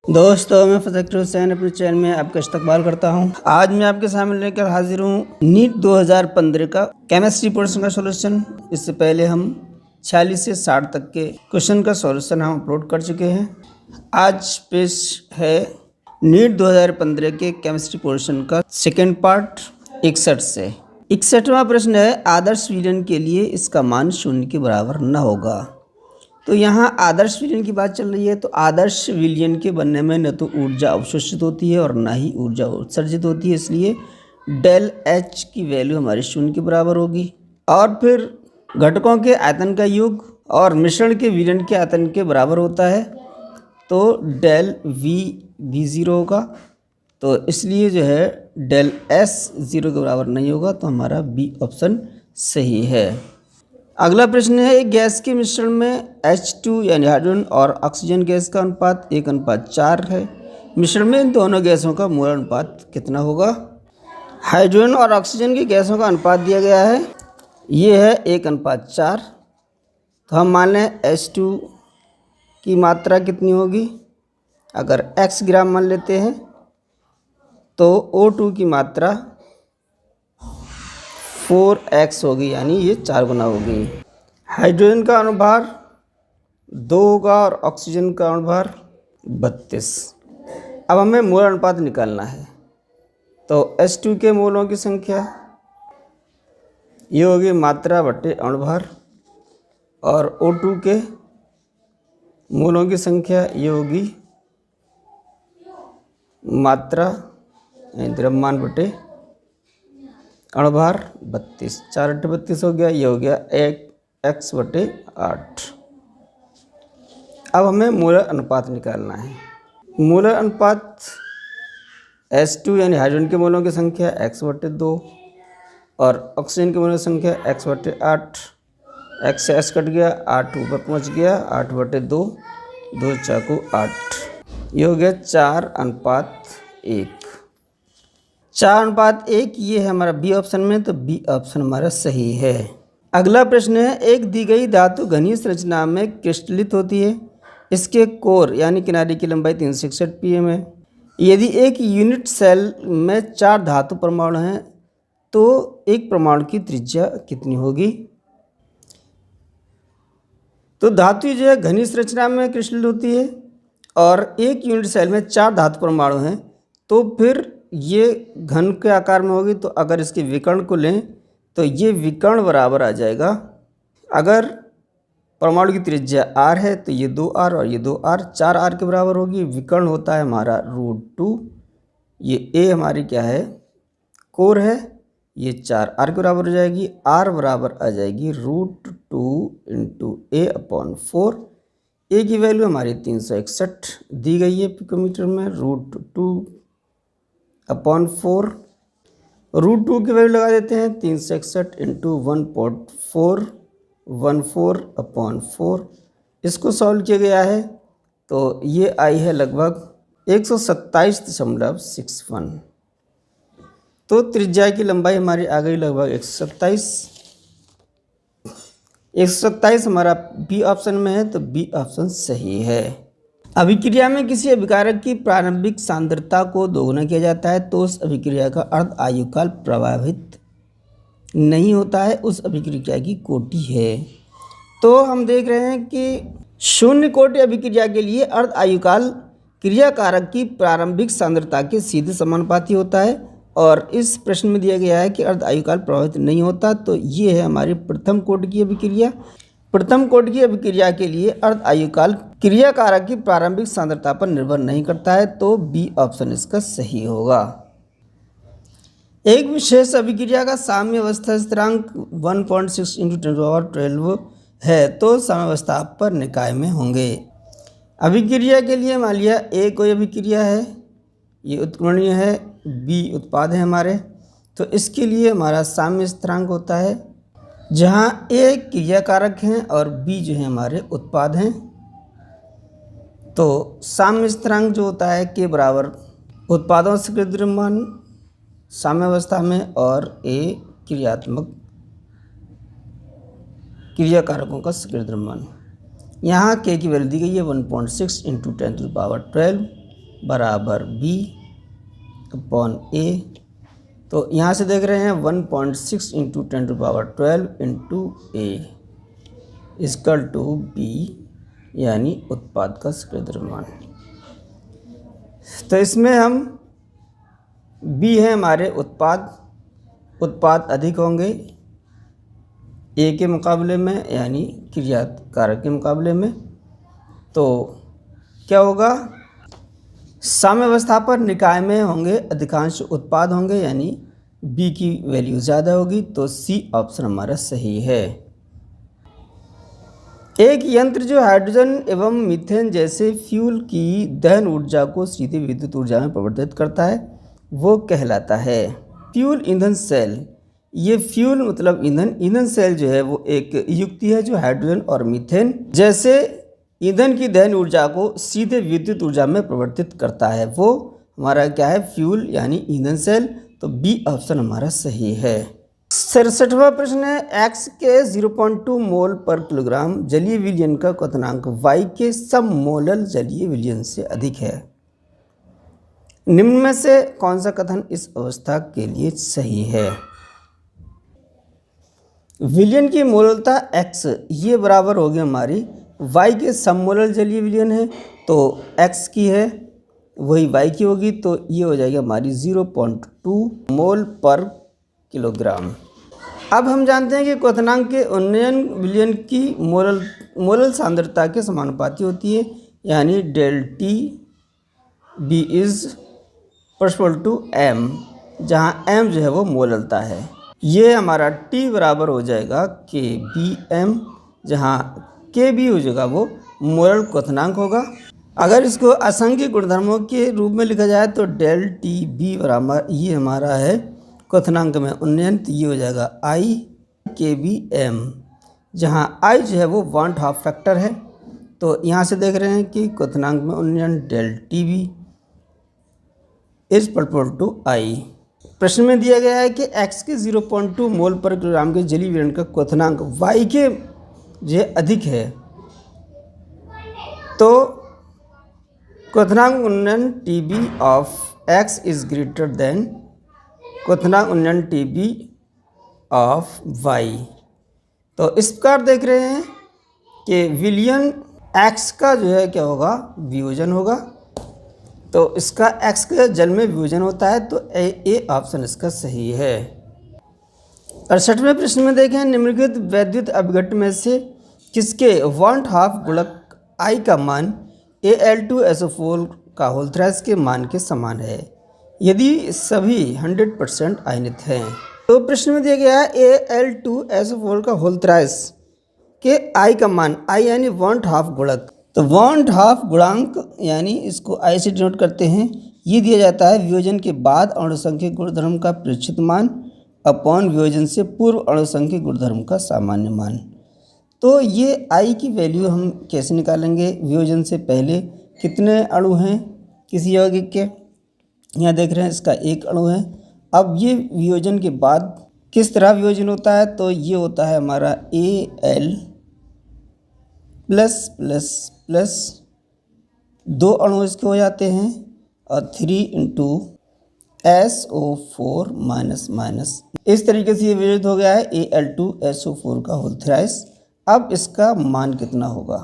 दोस्तों, मैं फ़ज़ल हुसैन अपने चैनल में आपका इस्तकबाल करता हूं। आज मैं आपके सामने लेकर हाजिर हूं नीट 2015 का केमिस्ट्री पोर्शन का सॉल्यूशन। इससे पहले हम 46 से 60 तक के क्वेश्चन का सॉल्यूशन हम अपलोड कर चुके हैं। आज पेश है नीट 2015 के केमिस्ट्री पोर्शन का सेकेंड पार्ट 61 से। 61वां प्रश्न है, आदर्श विलयन के लिए इसका मान 0 के बराबर न होगा। तो यहाँ आदर्श विलयन की बात चल रही है। तो आदर्श विलयन के बनने में न तो ऊर्जा अवशोषित होती है और ना ही ऊर्जा उत्सर्जित होती है, इसलिए डेल एच की वैल्यू हमारी 0 के बराबर होगी। और फिर घटकों के आयतन का योग और मिश्रण के विलयन के आयतन के बराबर होता है, तो डेल वी भी 0 होगा। तो इसलिए जो है डेल एस 0 के बराबर नहीं होगा, तो हमारा बी ऑप्शन सही है। अगला प्रश्न है, एक गैस के मिश्रण में H2 यानी हाइड्रोजन और ऑक्सीजन गैस का अनुपात 1:4 है। मिश्रण में इन दोनों गैसों का मोल अनुपात कितना होगा? हाइड्रोजन और ऑक्सीजन की गैसों का अनुपात दिया गया है, ये है 1:4। तो हम मान लें H2 की मात्रा कितनी होगी। अगर x ग्राम मान लेते हैं तो O2 की मात्रा 4x होगी, यानी ये 4 गुना होगी। हाइड्रोजन का अनुभार 2 होगा और ऑक्सीजन का अनुभार 32। अब हमें मोल अनुपात निकालना है। तो H2 के मोलों की संख्या ये होगी मात्रा बटे अनुभार, और O2 के मोलों की संख्या ये होगी मात्रा द्रव्यमान बटे अनुभार 32। 4×32 हो गया, ये हो गया 1x/8। अब हमें मोलर अनुपात निकालना है। मोलर अनुपात H2 यानी हाइड्रोजन के मोलों की संख्या x/2 और ऑक्सीजन के मोलों की संख्या x/8। x से s कट गया, 8 ऊपर पहुंच गया, 8/2, 2 चाकू 8, ये हो गया 4:1। 4:1 ये है हमारा बी ऑप्शन में, तो बी ऑप्शन हमारा सही है। अगला प्रश्न है, एक दी गई धातु घनी संरचना में क्रिस्टलित होती है। इसके कोर यानी किनारे की लंबाई 361 pm है। यदि एक यूनिट सेल में 4 धातु परमाणु हैं तो एक परमाणु की त्रिज्या कितनी होगी? तो धातु जो है घनी संरचना में क्रिस्टलित होती है और एक यूनिट सेल में 4 धातु परमाणु हैं, तो फिर ये घन के आकार में होगी। तो अगर इसके विकर्ण को लें तो ये विकर्ण बराबर आ जाएगा, अगर परमाणु की त्रिज्या r है तो ये 2r और ये 2r, 4r के बराबर होगी। विकर्ण होता है हमारा √2, ये a हमारी क्या है, कोर है, ये 4r के बराबर हो जाएगी। r बराबर आ जाएगी √2 × a/4। a की वैल्यू हमारी 361 दी गई है पिकोमीटर में। √2/4, √2 की वैल्यू लगा देते हैं, 361 × 1.414/4। इसको सॉल्व किया गया है तो ये आई है लगभग 127.61। तो त्रिज्या की लंबाई हमारी आ गई लगभग 127 हमारा बी ऑप्शन में है, तो बी ऑप्शन सही है। अभिक्रिया में किसी अभिकारक की प्रारंभिक सांद्रता को दोगुना किया जाता है तो उस अभिक्रिया का अर्ध आयुकाल प्रभावित नहीं होता है, उस अभिक्रिया की कोटि है। तो हम देख रहे हैं कि 0 कोटि अभिक्रिया के लिए अर्ध आयुकाल क्रियाकारक की प्रारंभिक सांद्रता के सीधे समानुपाती होता है, और इस प्रश्न में दिया गया है कि अर्ध आयुकाल प्रभावित नहीं होता। तो ये है हमारी प्रथम कोटि की अभिक्रिया। प्रथम कोटि की अभिक्रिया के लिए अर्ध आयुकाल क्रियाकारक की प्रारंभिक सांद्रता पर निर्भर नहीं करता है, तो बी ऑप्शन इसका सही होगा। एक विशेष अभिक्रिया का साम्यावस्था स्थिरांक 1.6 × 10⁻12 है, तो साम्यावस्था पर निकाय में होंगे। अभिक्रिया के लिए मान लिया ए कोई अभिक्रिया है, ये उत्क्रमणीय है, बी उत्पाद है हमारे, तो इसके लिए हमारा साम्य स्थिरांक होता है, जहाँ ए क्रियाकारक हैं और बी जो है हमारे उत्पाद हैं। तो साम्य स्थिरांक जो होता है के बराबर उत्पादों से कृत द्रव्यमान साम्यावस्था में और ए क्रियात्मक क्रियाकारकों का सक्रिय द्रव्यमान। यहाँ के की वैल्यू दी गई है 1.6 × 10⁻12। बराबर बी अपॉन ए। तो यहाँ से देख रहे हैं 1.6 into 10⁻12 into a equal to b, यानी उत्पाद का सक्रिय द्रव्यमान। तो इसमें हम बी है हमारे उत्पाद अधिक होंगे ए के मुकाबले में, यानी क्रिया कारक के मुकाबले में। तो क्या होगा, साम्यावस्था पर निकाय में होंगे अधिकांश उत्पाद होंगे, यानी बी की वैल्यू ज़्यादा होगी। तो सी ऑप्शन हमारा सही है। एक यंत्र जो हाइड्रोजन एवं मीथेन जैसे फ्यूल की दहन ऊर्जा को सीधे विद्युत ऊर्जा में परिवर्तित करता है वो कहलाता है फ्यूल ईंधन सेल। ये फ्यूल मतलब ईंधन सेल जो है वो एक युक्ति है जो हाइड्रोजन और मीथेन जैसे ईंधन की दहन ऊर्जा को सीधे विद्युत ऊर्जा में परिवर्तित करता है। वो हमारा क्या है, फ्यूल यानी ईंधन सेल। तो बी ऑप्शन हमारा सही है। 67वां प्रश्न है, x के 0.2 मोल पर किलोग्राम जलीय विलयन का क्वथनांक y के सममोलल जलीय विलयन से अधिक है। निम्न में से कौन सा कथन इस अवस्था के लिए सही है। विलयन की मोललता x ये बराबर होगी हमारी y के सममोलल जलीय विलयन है, तो x की है वही y की होगी। तो ये हो जाएगी हमारी 0.2 मोल पर किलोग्राम। अब हम जानते हैं कि क्वथनांक के उन्नयन विलयन की मोलल सांद्रता के समानुपाती होती है, यानी del T B is proportional to m, जहाँ एम जो है वो मोललता है। ये हमारा टी बराबर हो जाएगा के बी एम, जहाँ के बी हो जाएगा वो मोलल क्वथनांक होगा। अगर इसको असंख्य गुणधर्मों के रूप में लिखा जाए तो डेल टी बी बराबर ये हमारा है क्वथनांक में उन्नयन, तो ये हो जाएगा आई के बी एम, जहाँ आई जो है वो 1/2 फैक्टर है। तो यहाँ से देख रहे हैं कि क्वथनांक में उन्नयन del T B is proportional to I. प्रश्न में दिया गया है कि x के 0.2 मोल पर किलोग्राम के जलीय विलयन का क्वथनांक y के जो अधिक है। तो क्वथनांक उन्नयन t b of x is greater than क्वथनांक उन्नयन टी बी ऑफ y। तो इस प्रकार देख रहे हैं कि विलयन x का जो है क्या होगा, वियोजन होगा। तो इसका x के जल में वियोजन होता है, तो ए ऑप्शन इसका सही है। 68वें प्रश्न में देखें, निम्नलिखित वैद्युत अपघट्ट में से किसके 1/2 गुणक I का मान Al2SO4 का होल थ्राइस के मान के समान है यदि सभी 100% आयनित हैं। तो प्रश्न में दिया गया है Al2SO4 का होल थ्राइस के I का मान, I यानी 1/2 गुणक। तो 1/2 गुणांक यानी इसको I से डिनोट करते हैं। ये दिया जाता है वियोजन के बाद अणुसंख्यक गुणधर्म का प्रेक्षित मान अपॉन वियोजन से पूर्व अणुसंख्यक गुणधर्म का सामान्य मान। तो ये I की वैल्यू हम कैसे निकालेंगे, वियोजन से पहले कितने अणु हैं किसी यौगिक के, यहाँ देख रहे हैं इसका एक अणु है। अब ये वियोजन के बाद किस तरह वियोजन होता है, तो ये होता है हमारा Al प्लस प्लस प्लस 2 अणु इसके हो जाते हैं और 3 × SO4 माइनस माइनस, इस तरीके से ये वियोजित हो गया है Al2SO4 का होल थ्राइस। अब इसका मान कितना होगा,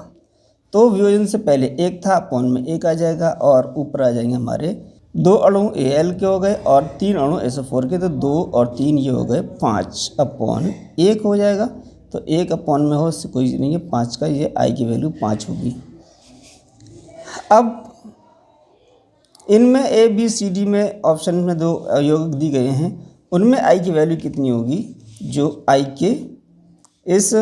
तो वियोजन से पहले 1 था, अपॉन में 1 आ जाएगा और ऊपर आ जाएंगे हमारे 2 अणु Al के हो गए और 3 अणु SO4 के, तो 2 और 3 ये हो गए 5 अपॉन 1 हो जाएगा। तो 1 अपॉन में हो इससे कोई नहीं है, 5 का ये I की वैल्यू 5 होगी। अब इनमें A B C D में ऑप्शन में 2 यौगिक दी गए हैं, उनमें I की वैल्यू कितनी होगी, जो I के इस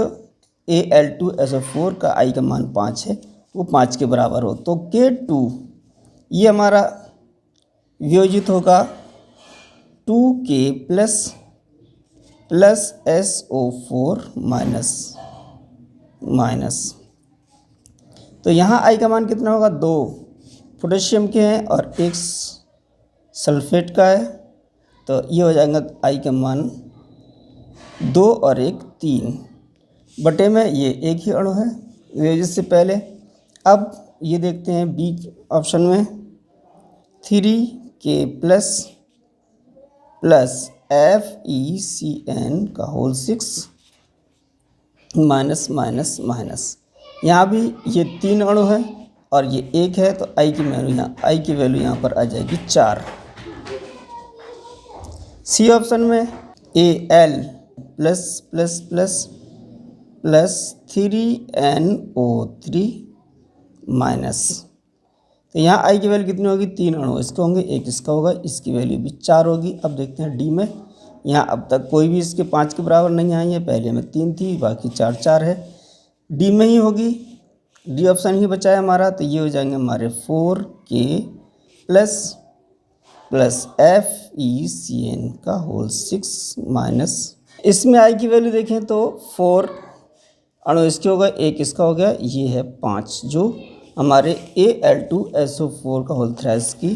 Al2SO4 का I का मान 5 है वो 5 के बराबर हो। तो K2 ये हमारा वियोजित होगा 2K plus SO4 minus minus. तो यहाँ I का मान कितना होगा, 2 पोटेशियम के हैं और 1 सल्फेट का है। तो ये हो जाएगा I का मान 2 और 1 3 बटे में ये एक ही अणु है वियोजित से पहले। अब ये देखते हैं बी ऑप्शन में, 3k प्लस प्लस FeCN का होल 6 माइनस माइनस माइनस। यहाँ भी ये 3 अणु है और ये 1 है, तो I की वैल्यू यहाँ पर आ जाएगी 4। सी ऑप्शन में Al plus plus plus plus 3NO3 minus, तो यहाँ I की वैल्यू कितनी होगी, 3 अणु इसके होंगे, 1 इसका होगा, इसकी वैल्यू भी 4 होगी। अब देखते हैं डी में। यहाँ अब तक कोई भी इसके 5 के बराबर नहीं आई है, पहले में 3 थी, बाकी 4 4 है, डी में ही होगी, डी ऑप्शन ही बचा है हमारा। तो ये हो जाएंगे हमारे 4k प्लस प्लस FeCN का होल 6 माइनस, इसमें I की वैल्यू देखें तो 4 अणु इसके हो गए, 1 इसका हो गया, ये है 5 जो हमारे Al2SO4 का होल थ्राइस की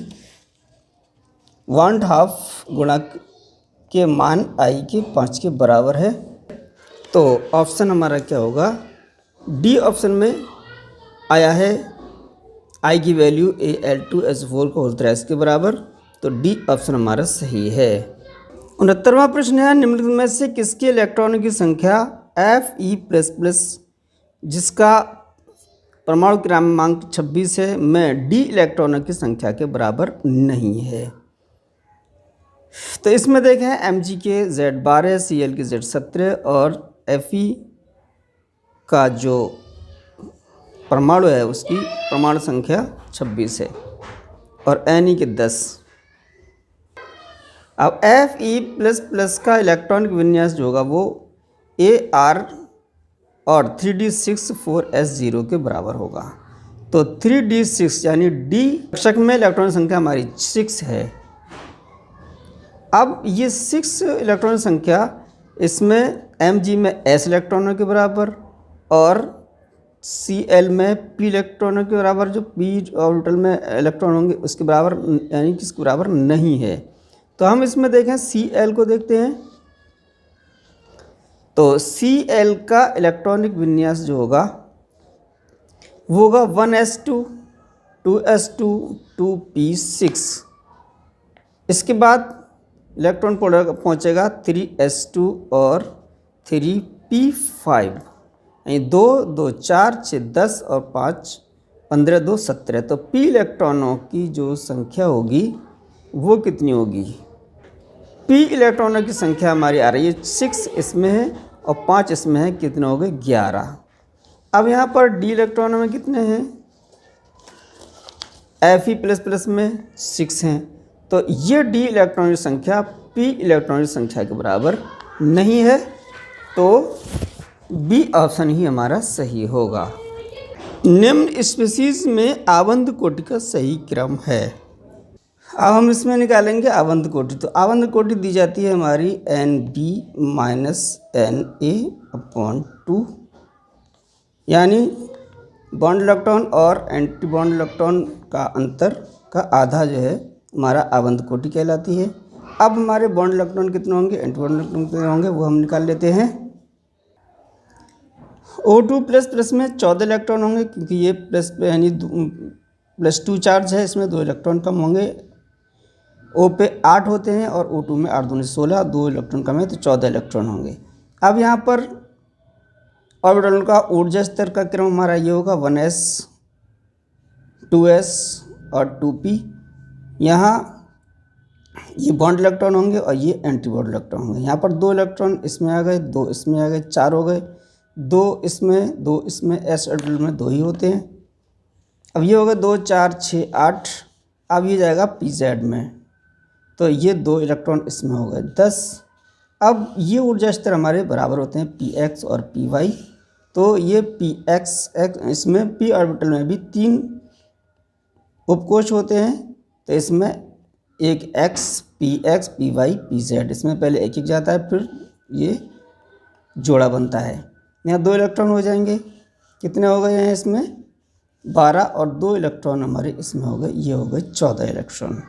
1/2 गुणा के मान I के 5 के बराबर है। तो ऑप्शन हमारा क्या होगा, डी ऑप्शन में आया है I की वैल्यू Al2SO4 का होल थ्राइस के बराबर, तो डी ऑप्शन हमारा सही है। 69वां प्रश्न है, निम्नलिखित में से किसके इलेक्ट्रॉनों की संख्या Fe++ जिसका परमाणु क्रमांक 26 है में डी इलेक्ट्रॉनों की संख्या के बराबर नहीं है। तो इसमें देखें Mg के Z12, Cl के Z17 और Fe का जो परमाणु है उसकी परमाणु संख्या 26 है और Ne के 10। अब Fe++ का इलेक्ट्रॉनिक विन्यास जो होगा वो Ar और 3d6 4s0 के बराबर होगा। तो 3d6 यानी डी कक्षक में इलेक्ट्रॉन संख्या हमारी 6 है। अब ये 6 इलेक्ट्रॉन संख्या इसमें Mg में s इलेक्ट्रॉनों के बराबर और Cl में p इलेक्ट्रॉनों के बराबर, जो p ऑर्बिटल में इलेक्ट्रॉन होंगे उसके बराबर यानी किसके बराबर नहीं है। तो हम इसमें देखें Cl को देखते हैं, तो Cl का इलेक्ट्रॉनिक विन्यास जो होगा वो होगा 1s2 2s2 2p6। इसके बाद इलेक्ट्रॉन पहुंचेगा 3s2 और 3p5, यानी 2 2 4 6 10 और 5 15 2 17। तो p इलेक्ट्रॉनों की जो संख्या होगी वो कितनी होगी, p इलेक्ट्रॉनों की संख्या हमारी आ रही है 6 इसमें है और 5 इसमें है, कितने हो गए 11। अब यहाँ पर d इलेक्ट्रॉनों में कितने हैं, Fe++ में 6 हैं, तो ये d इलेक्ट्रॉन की संख्या p इलेक्ट्रॉन की संख्या के बराबर नहीं है, तो बी ऑप्शन ही हमारा सही होगा। निम्न स्पीशीज में आबंध कोटि का सही क्रम है। अब हम इसमें निकालेंगे आबंध कोटि। तो आबंध कोटि दी जाती है हमारी NB - Na/2, यानी बॉन्ड इलेक्ट्रॉन और एंटी बॉन्ड इलेक्ट्रॉन का अंतर का आधा जो है हमारा आबंध कोटि कहलाती है। अब हमारे बॉन्ड इलेक्ट्रॉन कितने होंगे, एंटी बॉन्ड इलेक्ट्रॉन कितने होंगे वो हम निकाल लेते हैं। O2++ में 14 इलेक्ट्रॉन होंगे क्योंकि ये प्लस यानी +2 चार्ज है, इसमें 2 इलेक्ट्रॉन कम होंगे। O पे 8 होते हैं और O2 में 8 दूनी 16, 2 इलेक्ट्रॉन कम है तो 14 इलेक्ट्रॉन होंगे। अब यहाँ पर ऑर्बिटल का ऊर्जा स्तर का क्रम हमारा ये होगा 1s 2s और 2p। यहाँ ये बॉन्ड इलेक्ट्रॉन होंगे और ये एंटी बॉन्ड इलेक्ट्रॉन होंगे। यहाँ पर 2 इलेक्ट्रॉन इसमें आ गए, 2 इसमें आ गए, 4 हो गए, 2 इसमें 2 इसमें, s ऑर्बिटल में 2 ही होते हैं। अब ये होगा 2 4 6 8, अब ये जाएगा pz में, तो ये 2 इलेक्ट्रॉन इसमें हो गए 10। अब ये ऊर्जा स्तर हमारे बराबर होते हैं px और py, तो ये px इसमें p ऑर्बिटल में भी 3 उपकोष होते हैं, तो इसमें एक x px py pz, इसमें पहले एक एक जाता है फिर ये जोड़ा बनता है। यहाँ 2 इलेक्ट्रॉन हो जाएंगे, कितने हो गए हैं इसमें 12 और 2 इलेक्ट्रॉन हमारे इसमें हो गए, ये हो गए 14 इलेक्ट्रॉन।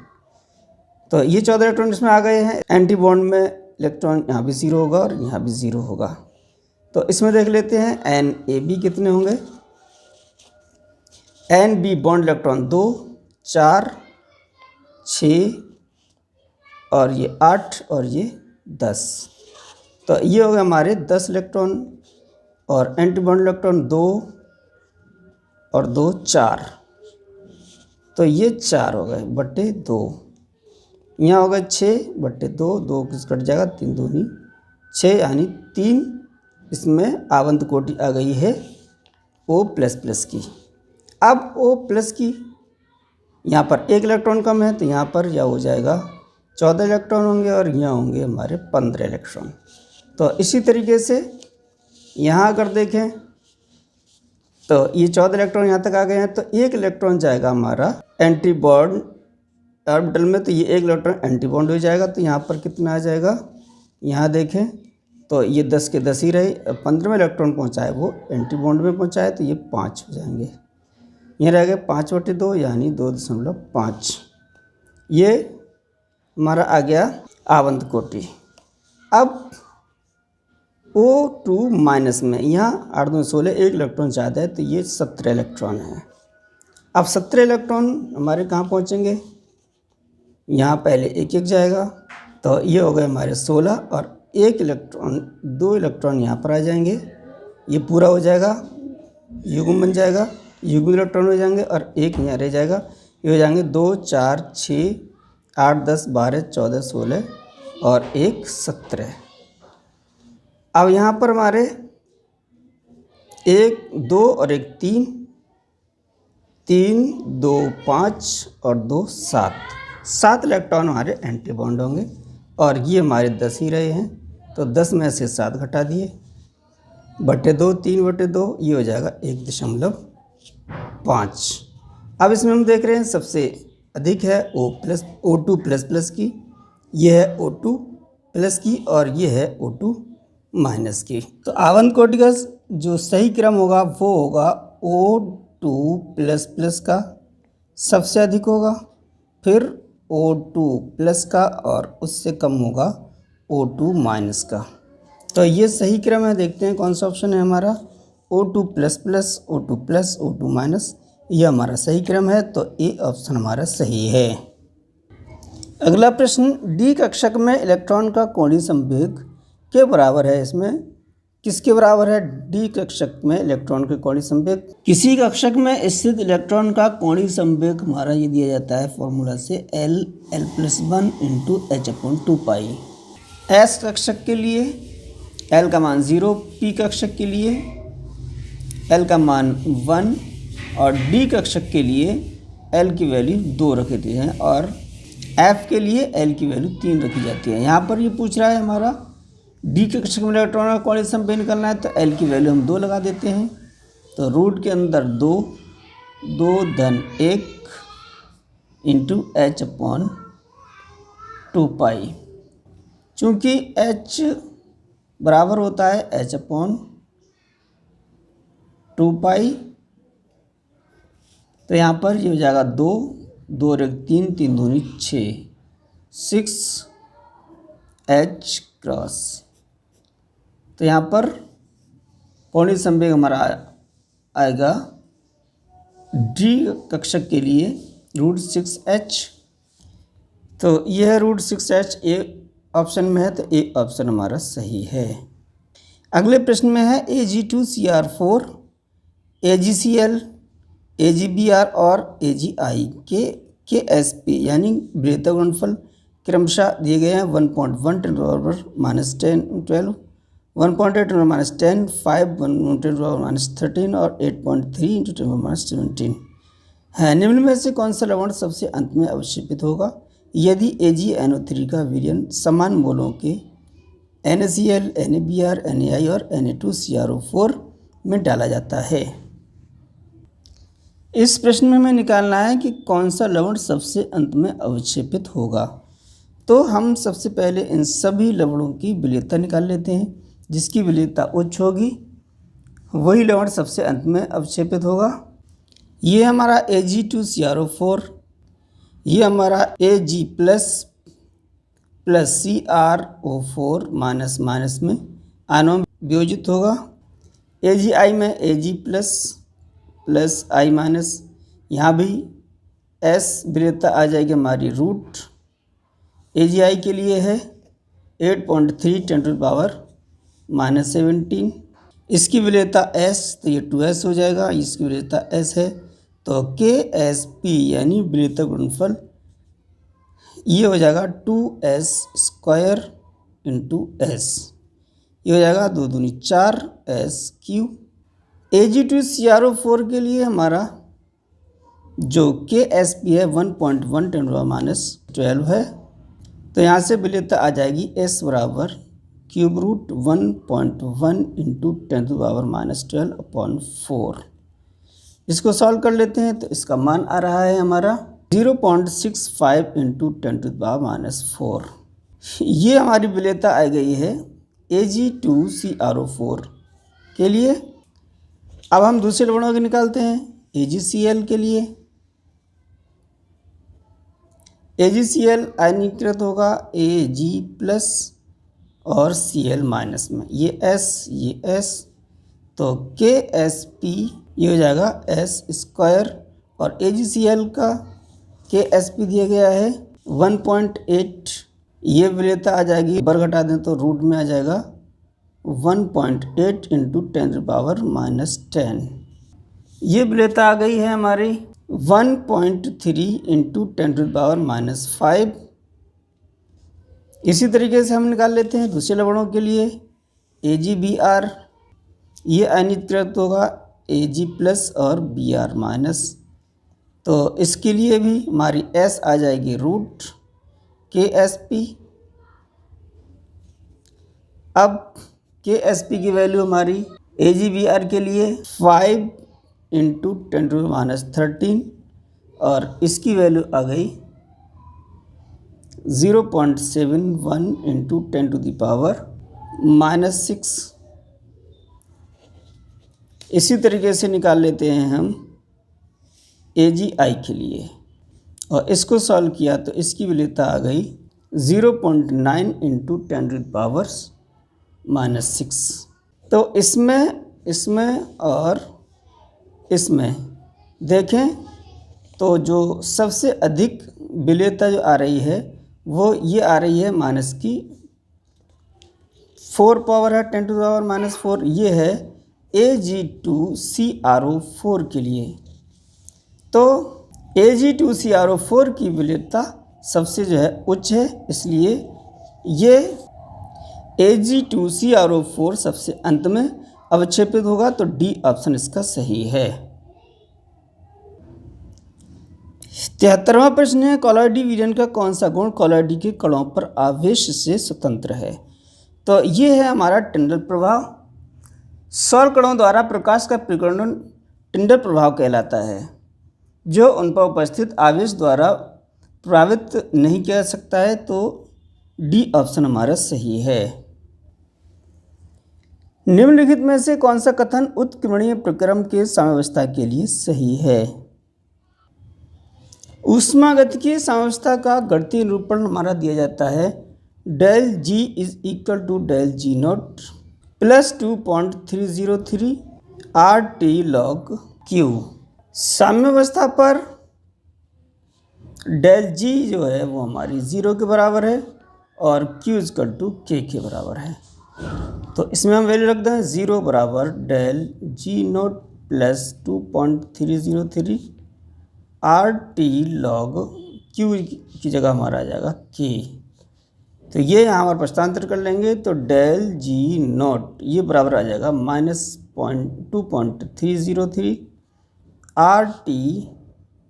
तो ये 14 इलेक्ट्रॉन इसमें आ गए हैं। एंटी बॉन्ड में इलेक्ट्रॉन यहाँ भी 0 होगा और यहाँ भी 0 होगा। तो इसमें देख लेते हैं NAB कितने होंगे। NB बॉन्ड इलेक्ट्रॉन 2 4 6 और ये 8 और ये 10। तो ये हो गए हमारे 10 इलेक्ट्रॉन और एंटी बॉन्ड इलेक्ट्रॉन 2 और 2 4। तो ये 4 हो गए बटे 2। यहाँ हो गए 6 बटे 2, 2 किस कट जाएगा, 3 दूनी 6 यानी 3 इसमें आवंत कोटि आ गई है O++ की। अब O+ की यहाँ पर 1 इलेक्ट्रॉन कम है तो यहाँ पर यह हो जाएगा 14 इलेक्ट्रॉन होंगे और यहाँ होंगे हमारे 15 इलेक्ट्रॉन। तो इसी तरीके से यहाँ अगर देखें तो ये 14 इलेक्ट्रॉन यहाँ तक आ गए हैं तो 1 इलेक्ट्रॉन जाएगा हमारा एंटी बॉन्ड ऑर्बिटल में, तो ये 1 इलेक्ट्रॉन एंटी बॉन्ड हो जाएगा। तो यहाँ पर कितना आ जाएगा, यहाँ देखें तो ये 10 के 10 ही रहे, 15वें इलेक्ट्रॉन पहुँचाए वो एंटी बॉन्ड में पहुँचाए तो ये 5 हो जाएंगे। ये रह गए 5/2 यानी 2.5। ये हमारा आ गया आवंत कोटि। अब O2- में यहाँ 8 2 16, 1 इलेक्ट्रॉन ज़्यादा है तो ये 17 इलेक्ट्रॉन है। अब 17 इलेक्ट्रॉन हमारे कहाँ पहुँचेंगे, यहाँ पहले 1 1 जाएगा तो ये हो गए हमारे 16 और 1 इलेक्ट्रॉन 2 इलेक्ट्रॉन यहाँ पर आ जाएंगे, ये पूरा हो जाएगा, युग्म बन जाएगा, युग्म इलेक्ट्रॉन हो जाएंगे और 1 यहाँ रह जाएगा। ये हो जाएंगे 2 4 6 8 10 12 14 16 और 1 17। अब यहाँ पर हमारे 1 2 और 1 3 3 2 5 और 2 7 इलेक्ट्रॉन हमारे एंटी बॉन्ड होंगे और ये हमारे 10 ही रहे हैं तो 10 में से 7 घटा दिए बटे 2, 3/2, ये हो जाएगा 1.5। अब इसमें हम देख रहे हैं सबसे अधिक है O2++ की, ये है O2+ की और ये है O2- की। तो आवंत कोटि का जो सही क्रम होगा वो होगा O2++ का सबसे अधिक होगा, फिर O2+ का और उससे कम होगा O2- का। तो ये सही क्रम है, देखते हैं कौन सा ऑप्शन है हमारा, O2++, O2+, O2-, यह हमारा सही क्रम है तो ए ऑप्शन हमारा सही है। अगला प्रश्न, डी कक्षक में इलेक्ट्रॉन का कोणीय संवेग के बराबर है। इसमें किसके बराबर है, डी कक्षक में इलेक्ट्रॉन के कोणीय संवेग, किसी कक्षक में स्थित इलेक्ट्रॉन का कोणीय संवेग हमारा ये दिया जाता है फॉर्मूला से L+1 × h/2π। एस कक्षक के लिए L का मान 0, P कक्षक के लिए L का मान 1 और D कक्षक के लिए L की वैल्यू 2 रखी दी है और F के लिए L की वैल्यू 3 रखी जाती है। यहाँ पर ये पूछ रहा है हमारा D कक्षक में इलेक्ट्रॉन का कोणीय संवेग निकालना है तो L की वैल्यू हम 2 लगा देते हैं तो रूट के अंदर 2 2 1 × h/2π। चूँकि h बराबर होता है h/2π तो यहाँ पर ये हो जाएगा 2 2 और 1 3 3 दूनी 6 6h क्रॉस। तो यहाँ पर कोणीय संवेग हमारा आएगा डी कक्षक के लिए √6h। तो यह है √6h, ए ऑप्शन में है तो ए ऑप्शन हमारा सही है। अगले प्रश्न में है Ag2Cr4, AgCl, AgBr और Agi के Sp यानी वृहत गुणनफल क्रमशः दिए गए हैं 1.1 × 10⁻10 12, 1.8 × 10, 5 1 × 13 और 8.3 × 10⁻17 है। निम्न में से कौन सा लवण सबसे अंत में अवक्षेपित होगा यदि AgNO3 का विलयन समान मोलों के NaCl, NaBr, NaI और Na2CrO4 में डाला जाता है। इस प्रश्न में हमें निकालना है कि कौन सा लवण सबसे अंत में अवक्षेपित होगा। तो हम सबसे पहले इन सभी लवणों की विलेयता निकाल लेते हैं, जिसकी विलेयता उच्च होगी वही लवण सबसे अंत में अवक्षेपित होगा। ये हमारा Ag2CrO4, ये हमारा Ag+ CrO4- में आयनों में वियोजित होगा। Agi में Ag+ I-, यहाँ भी एस विलेयता आ जाएगी हमारी रूट AgI के लिए है 8.3 × 10⁻⁻17। इसकी विलेयता S तो ये 2S हो जाएगा, इसकी विलेयता S है तो KSP यानी विलेयता गुणनफल ये हो जाएगा 2S² × S, ये हो जाएगा 2 दूनी 4S³ Ag2CrO4 के लिए हमारा जो KSP है 1.1 × 10⁻12 है तो यहाँ से विलेयता आ जाएगी S बराबर √1.1 × 10⁻12/4। इसको सॉल्व कर लेते हैं तो इसका मान आ रहा है हमारा 0.65 × 10⁻4। ये हमारी विलेयता आ गई है Ag2CrO4 के लिए। अब हम दूसरे लवणों के निकालते हैं AgCl के लिए। AgCl आयनीकृत होगा Ag+ और Cl- में, ये S तो KSP ये हो जाएगा S² और AgCl का KSP दिया गया है 1.8, ये विलेयता आ जाएगी, बर घटा दें तो रूट में आ जाएगा 1.8 × 10⁻10। ये विलेयता आ गई है हमारी 1.3 × 10⁻5। इसी तरीके से हम निकाल लेते हैं दूसरे लवणों के लिए AgBr, ये आयनीकृत होगा Ag+ और Br-, तो इसके लिए भी हमारी S आ जाएगी रूट KSP। अब KSP की वैल्यू हमारी AgBr के लिए 5 × 10⁻13 और इसकी वैल्यू आ गई 0.71 × 10⁻6। इसी तरीके से निकाल लेते हैं हम AgI के लिए और इसको सॉल्व किया तो इसकी विलेयता आ गई 0.9 × 10⁻6। तो इसमें और इसमें देखें तो जो सबसे अधिक विलेयता जो आ रही है वो ये आ रही है -4 पावर है 10⁻⁻4, ये है Ag2CrO4 के लिए। तो Ag2CrO4 की विलेयता सबसे जो है उच्च है, इसलिए ये Ag2CrO4 सबसे अंत में अवक्षेपित होगा, तो डी ऑप्शन इसका सही है। 73वां प्रश्न है कॉलॉइडी विलयन का कौन सा गुण कॉलॉइडी के कणों पर आवेश से स्वतंत्र है। तो ये है हमारा टिंडल प्रभाव। सौर कणों द्वारा प्रकाश का प्रकीर्णन टिंडल प्रभाव कहलाता है, जो उन पर उपस्थित आवेश द्वारा प्रभावित नहीं किया जा सकता है, तो डी ऑप्शन हमारा सही है। निम्नलिखित में से कौन सा कथन उत्कीर्णीय प्रक्रम के साम्यावस्था के लिए सही है। ऊष्मागतिकीय साम्यावस्था का गणितीय निरूपण हमारा दिया जाता है ∆G = ∆G0 + 2.303 RT log Q। साम्यावस्था पर ∆G जो है वो हमारी 0 के बराबर है और Q = K के बराबर है, तो इसमें हम वैल्यू रख दें 0 बराबर ∆G0 + 2.303 RT log Q की जगह हमारा आ जाएगा K। तो ये यहाँ हमारा प्रश्नांतर कर लेंगे तो ∆G0 ये बराबर आ जाएगा -2.303 RT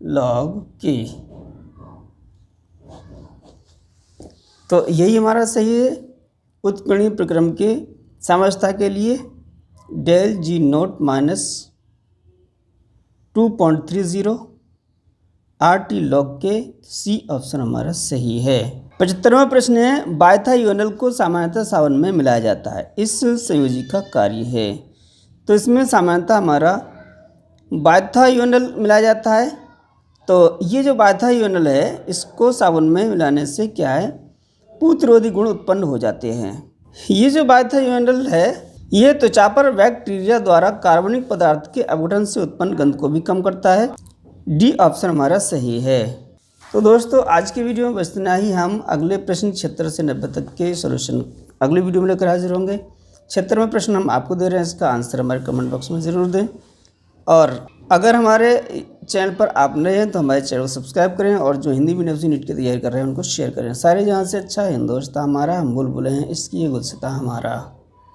log K। तो यही हमारा सही है उत्कीर्णीय प्रक्रम के साम्यावस्था के लिए ∆G0 - 2.30 RT log K, C option हमारा सही है। 75वां प्रश्न है बायथाइयोनल को सामान्यतः सावन में मिलाया जाता है, इस संयोजी का कार्य है। तो इसमें सामान्यतः हमारा बायथाइयोनल मिलाया जाता है, तो ये जो बायथाइयोनल है इसको साबुन में मिलाने से क्या है पूतरोधी गुण उत्पन्न हो जाते हैं। ये जो बायथाइयोनल है ये त्वचा पर बैक्टीरिया द्वारा कार्बनिक पदार्थ के अपघटन से उत्पन्न गंध को भी कम करता है। डी ऑप्शन हमारा सही है। तो दोस्तों आज की वीडियो में बस इतना ही। हम अगले प्रश्न 76 से 90 तक के सॉल्यूशन अगले वीडियो में लेकर हाजिर होंगे। 76वां प्रश्न हम आपको दे रहे हैं, इसका आंसर हमारे कमेंट बॉक्स में ज़रूर दें। और अगर हमारे चैनल पर आप नए हैं तो हमारे चैनल को सब्सक्राइब करें और जो हिंदी मीडियम से नीट की तैयारी कर रहे हैं उनको शेयर करें। सारे जहाँ से अच्छा हिंदुस्तान हमारा, हम बुलबुलें हैं इसकी ये गुलसिता हमारा।